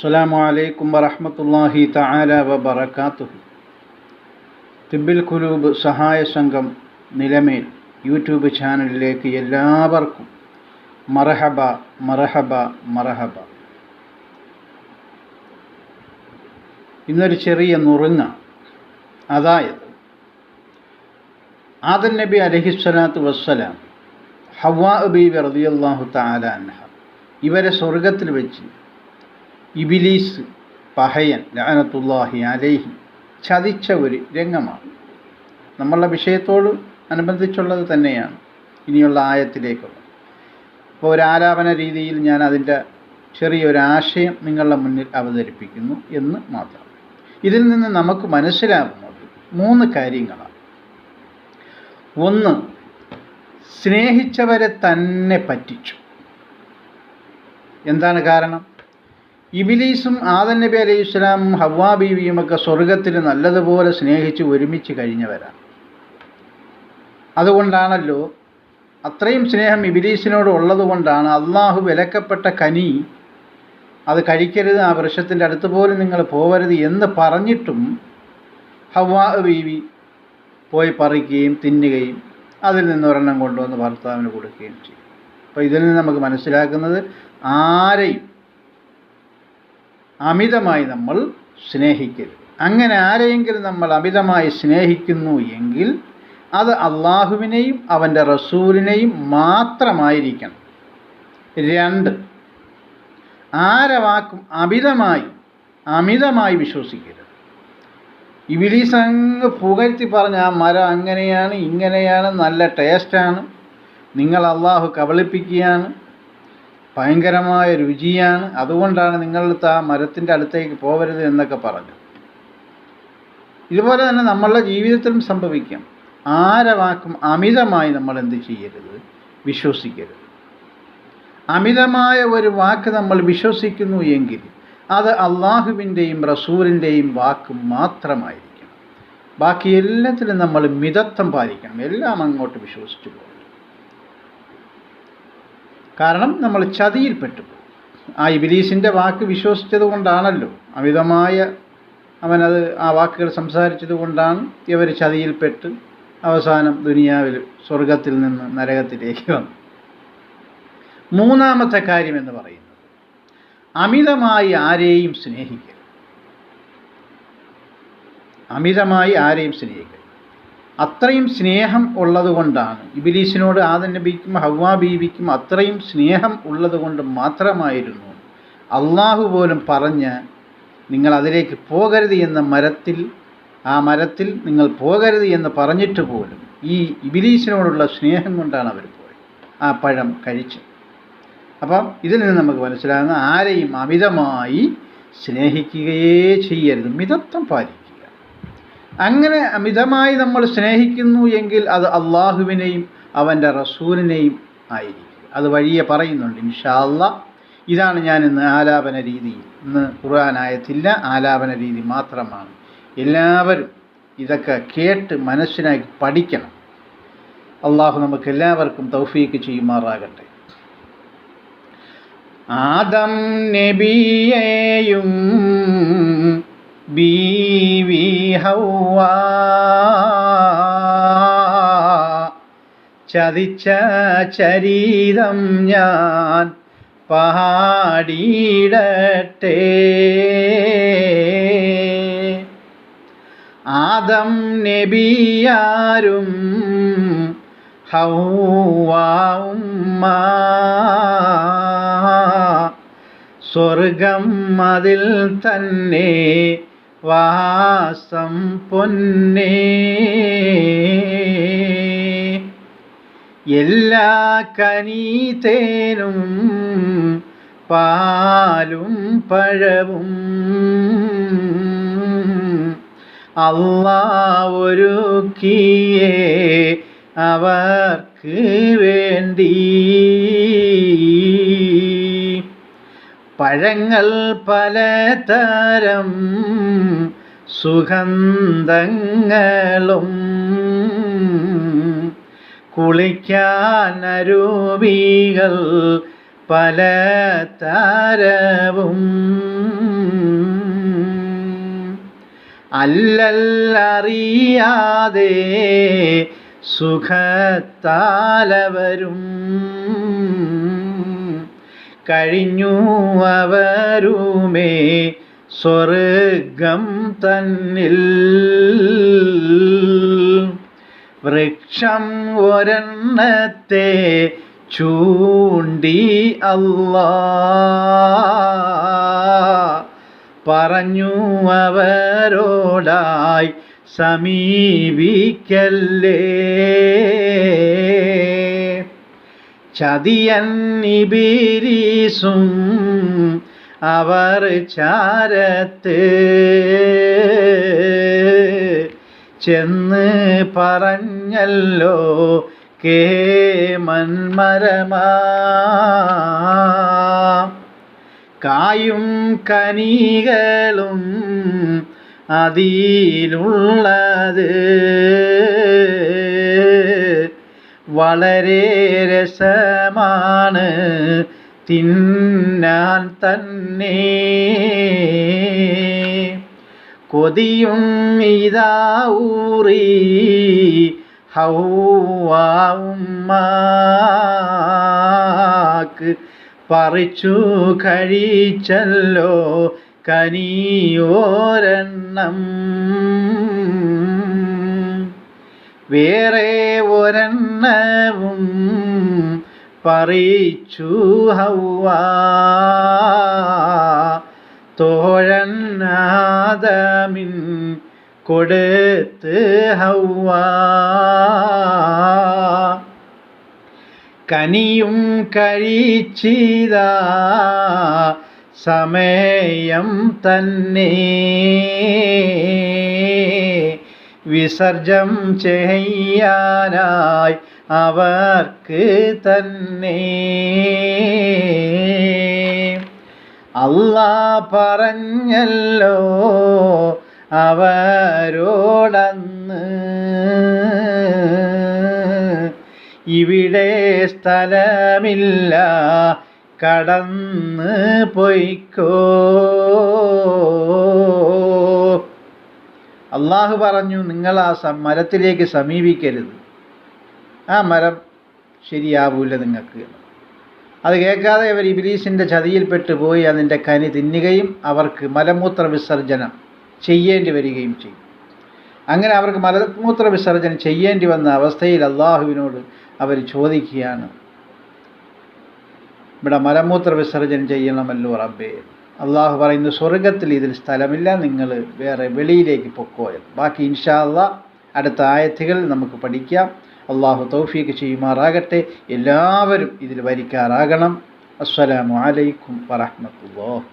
അസ്സലാമു അലൈക്കും വറഹ്മത്തുള്ളാഹി തആല വബറകാതുഹു. തിബ്ബിൽ ഖുലൂബ് സഹായ സംഘം നിലമേൽ യൂട്യൂബ് ചാനലിലേക്ക് എല്ലാവർക്കും മർഹബ മർഹബ മർഹബ. ഇന്നൊരു ചെറിയ നുറുങ്ങ, അതായത് ആദം നബി അലൈഹിസ്സലാത്തു വസ്സലാം, ഹവ്വാ ബീവി റളിയല്ലാഹു തആല അൻഹ, ഇവരെ സ്വർഗത്തിൽ വെച്ച് ഇബ്ലീസ് പഹയൻ ലഅനത്തുല്ലാഹി അലൈഹി ചതിച്ച ഒരു രംഗമാണ്. നമ്മളുടെ വിഷയത്തോട് അനുബന്ധിച്ചുള്ളത് തന്നെയാണ് ഇനിയുള്ള ആയത്തിലേക്കുള്ളത്. അപ്പോൾ ഒരു ആലാപന രീതിയിൽ ഞാൻ അതിൻ്റെ ചെറിയൊരാശയം നിങ്ങളുടെ മുന്നിൽ അവതരിപ്പിക്കുന്നു എന്ന് മാത്രം. ഇതിൽ നിന്ന് നമുക്ക് മനസ്സിലാകുന്നത് 3 കാര്യങ്ങളാണ്. ഒന്ന്, സ്നേഹിച്ചവരെ തന്നെ പറ്റിച്ചു. എന്താണ് കാരണം? ഇബ്ലീസും ആദം നബി അലൈഹിസ്സലാമും ഹവ്വാ ബീവിയുമൊക്കെ സ്വർഗത്തിൽ നല്ലതുപോലെ സ്നേഹിച്ച് ഒരുമിച്ച് കഴിഞ്ഞവരാണ്. അതുകൊണ്ടാണല്ലോ, അത്രയും സ്നേഹം ഇബ്ലീസിനോട് ഉള്ളതുകൊണ്ടാണ് അള്ളാഹു വിലക്കപ്പെട്ട കനി അത് കഴിക്കരുത്, ആ വൃക്ഷത്തിൻ്റെ അടുത്ത് പോലും നിങ്ങൾ പോവരുത് എന്ന് പറഞ്ഞിട്ടും ഹവ്വാ ബീവി പോയി പറിക്കുകയും തിന്നുകയും അതിൽ നിന്ന് ഒരെണ്ണം കൊണ്ടുവന്ന് ഭർത്താവിന് കൊടുക്കുകയും ചെയ്യും. അപ്പോൾ ഇതിൽ നിന്ന് നമുക്ക് മനസ്സിലാക്കുന്നത്, ആരെയും അമിതമായി നമ്മൾ സ്നേഹിക്കരുത്. അങ്ങനെ ആരെയെങ്കിലും നമ്മൾ അമിതമായി സ്നേഹിക്കുന്നു എങ്കിൽ അത് അള്ളാഹുവിനെയും അവൻ്റെ റസൂലിനെയും മാത്രമായിരിക്കണം. 2, ആരെ വാക്കും അമിതമായി വിശ്വസിക്കരുത്. ഇബ്ലീസ് അങ്ങ് പുകഴ്ത്തി പറഞ്ഞ ആ മരം അങ്ങനെയാണ് ഇങ്ങനെയാണ്, നല്ല ടേസ്റ്റാണ്, നിങ്ങൾ അള്ളാഹു കബളിപ്പിക്കുകയാണ്, ഭയങ്കരമായ രുചിയാണ്, അതുകൊണ്ടാണ് നിങ്ങളുടെ ആ മരത്തിൻ്റെ അടുത്തേക്ക് പോകരുത് എന്നൊക്കെ പറഞ്ഞു. ഇതുപോലെ തന്നെ നമ്മളുടെ ജീവിതത്തിലും സംഭവിക്കാം. ആരെ വാക്കും അമിതമായി നമ്മൾ എന്ത് ചെയ്യരുത്? വിശ്വസിക്കരുത്. അമിതമായ ഒരു വാക്ക് നമ്മൾ വിശ്വസിക്കുന്നു എങ്കിൽ അത് അള്ളാഹുവിൻ്റെയും റസൂലിൻ്റെയും വാക്ക് മാത്രമായിരിക്കണം. ബാക്കി എല്ലാത്തിലും നമ്മൾ മിതത്വം പാലിക്കണം. എല്ലാം അങ്ങോട്ട് വിശ്വസിച്ചു പോകും. കാരണം നമ്മൾ ചതിയിൽപ്പെട്ടു. ആ ഇബ്ലീസിൻ്റെ വാക്ക് വിശ്വസിച്ചത് കൊണ്ടാണല്ലോ, അമിതമായ അവനത് ആ വാക്കുകൾ സംസാരിച്ചത് കൊണ്ടാണ് ഇവർ ചതിയിൽപ്പെട്ട് അവസാനം ദുനിയാവിൽ സ്വർഗത്തിൽ നിന്ന് നരകത്തിലേക്ക് വന്നു. 3-ാമത്തെ കാര്യം എന്ന് പറയുന്നത്, അമിതമായി ആരെയും സ്നേഹിക്കരുത്. അമിതമായി ആരെയും സ്നേഹിക്കരുത്. അത്രയും സ്നേഹം ഉള്ളതുകൊണ്ടാണ് ഇബ്ലീസിനോട് ആദം നബിക്കും ഹവ്വാ ബീവിക്കും അത്രയും സ്നേഹം ഉള്ളതുകൊണ്ട് മാത്രമായിരുന്നു അള്ളാഹു പോലും പറഞ്ഞ് നിങ്ങൾ അതിലേക്ക് പോകരുത് എന്ന ആ മരത്തിൽ നിങ്ങൾ പോകരുത് എന്ന് പറഞ്ഞിട്ട് പോലും ഈ ഇബ്ലീസിനോടുള്ള സ്നേഹം കൊണ്ടാണ് അവർ പോയത്, ആ പഴം കഴിച്ചത്. അപ്പം ഇതിൽ നിന്ന് നമുക്ക് മനസ്സിലാകുന്ന, ആരെയും അമിതമായി സ്നേഹിക്കുകയേ ചെയ്യരുത്, മിതത്വം പാലിക്കുക. അങ്ങനെ അമിതമായി നമ്മൾ സ്നേഹിക്കുന്നു എങ്കിൽ അത് അള്ളാഹുവിനെയും അവൻ്റെ റസൂലിനെയും ആയിരിക്കും. അത് വഴിയെ പറയുന്നുണ്ട് ഇൻഷാ അല്ലാഹ്. ഇതാണ് ഞാൻ ഇന്ന് ആലാപന രീതി. ഇന്ന് ഖുർആൻ ആയത്തില്ല, ആലാപന രീതി മാത്രമാണ്. എല്ലാവരും ഇതൊക്കെ കേട്ട് മനസ്സിലാക്കി പഠിക്കണം. അള്ളാഹു നമുക്ക് എല്ലാവർക്കും തൗഫീക്ക് ചെയ്യുമാറാകട്ടെ. ആദം നബിയെയും ബീവി ഹവ്വാ ചതിച്ച ചരിതം ഞാൻ പാടിയിടട്ടെ. ആദം നബിയാരും ഹവ്വാ ഉമ്മ സ്വർഗം അതിൽ തന്നെ വാസം പൊന്നേ. എല്ലാ കനീതേനും പാലും പഴവും അല്ലാഹ് ഒരുക്കിയേ അവർക്ക് വേണ്ടി. പഴങ്ങൾ പലതരം സുഗന്ധങ്ങളും കുളിക്കാനരുവികൾ പല തരവും അല്ലല്ലറിയാതെ സുഖത്താലവരും കഴിഞ്ഞു അവരുമേ സ്വർഗം തന്നിൽ. വൃക്ഷം ഒരെണ്ണത്തെ ചൂണ്ടി അല്ലാഹ് പറഞ്ഞു അവരോടായി സമീപിക്കല്ലേ. ചതിയൻ ഇബിലീസും അവർ ചാരത്ത് ചെന്ന് പറഞ്ഞല്ലോ കേമന്മരമാ. കായും കനികളും അതിലുള്ളത് വളരെ രസമാണ് തിന്നാൻ തന്നെ. കൊതിയും ഇതാ ഊറി ഹൗവാ ഉമ്മാക്ക് പറിച്ചു കഴിച്ചല്ലോ കനിയോരെണ്ണം. വേറെ ഒരെണ്ണവും പറിച്ചു ഹൗവാ തോഴൻ ആദമിൻ കൊടുത്ത് ഹൗവാ. കനിയും കഴിച്ചിതാ സമയം തന്നെ വിസർജം ചെയ്യാനായി അവർക്ക് തന്നെ. അല്ലാഹ് പറഞ്ഞല്ലോ അവരോടന്ന് ഇവിടെ സ്ഥലമില്ല കടന്ന് പൊയ്ക്കോ. അള്ളാഹു പറഞ്ഞു, നിങ്ങൾ ആ മരത്തിലേക്ക് സമീപിക്കരുത്, ആ മരം ശരിയാവൂല നിങ്ങൾക്ക്. അത് കേൾക്കാതെ അവർ ഇബ്ലീസിൻ്റെ ചതിയിൽപ്പെട്ടു പോയി അതിൻ്റെ കനി തിന്നുകയും അവർക്ക് മലമൂത്ര വിസർജനം ചെയ്യേണ്ടി വരികയും ചെയ്യും. അങ്ങനെ അവർക്ക് മലമൂത്ര വിസർജനം ചെയ്യേണ്ടി വന്ന അവസ്ഥയിൽ അള്ളാഹുവിനോട് അവർ ചോദിക്കുകയാണ്, ഇവിടെ മലമൂത്ര വിസർജനം ചെയ്യണമല്ലോ റബ്ബേ. അള്ളാഹു പറയുന്നു, സ്വർഗത്തിൽ ഇതിൽ സ്ഥലമില്ല, നിങ്ങൾ വേറെ വെളിയിലേക്ക് പൊക്കോയത്. ബാക്കി ഇൻഷാ അല്ലാഹ് അടുത്ത ആയത്തുകൾ നമുക്ക് പഠിക്കാം. അള്ളാഹു തൗഫീഖ് ചെയ്യുമാറാകട്ടെ. എല്ലാവരും ഇതിൽ വരിക്കാറാകണം. അസ്സലാമു അലൈക്കും വറഹ്മത്തുള്ളാഹി.